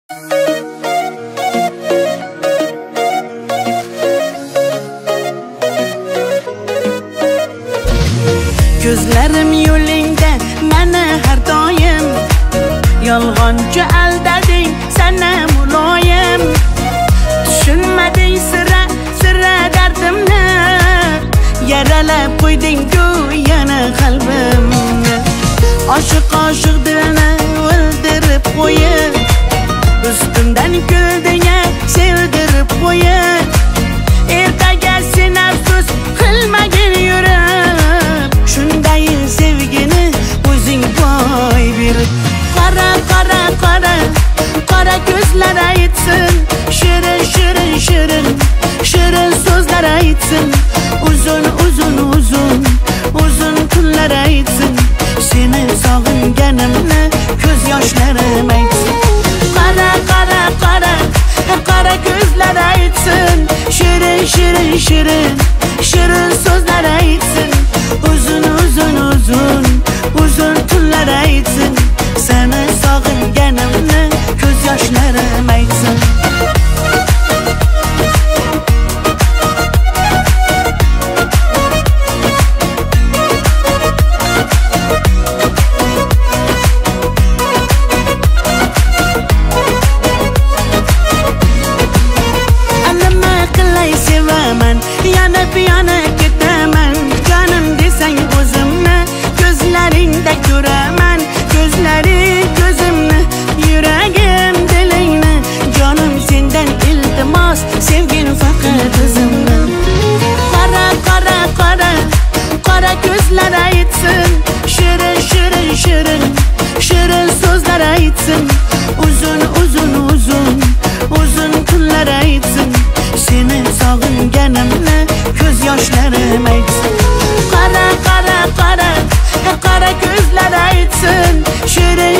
Ko'zlarim yo'lingda meni har doim, yolg'onchi aldading sana muloyim. Tushunmading sira dardimni, yaralab qo'yding-ku yana qalbimni. Oshiq dilni o'ldirib qo'yib, ustimdan kulding-a sevdirib qo'yib. Ertaga sen afsus qilmagin yurib, shunday sevgini o'zing boy berib. Qara ko'zlar aytsin, shirin so'zlar aytsin, uzun kunlar aytsin, seni sog'inganimni ko'z yoshlarim aytsin. Qara ko'zlar aytsin, shirin so'zlar aytsin, uzun tunlar aytsin, seni sog'inganimni ko'z yoshlarim aytsin. Yana ketaman, canım desang o'zimni, ko'zlaringda ko'raman, ko'zlaring ko'zimni, yuragim dilingni, jonim sendan iltimos, sevgin faqat o'zimni. Qara ko'zlar aytsin, shirin so'zlar aytsin, uzun kunlar aytsin, seni sog'inganimni ko'z yoshlarim aytsin. Qara ko'zlar aytsin, shirin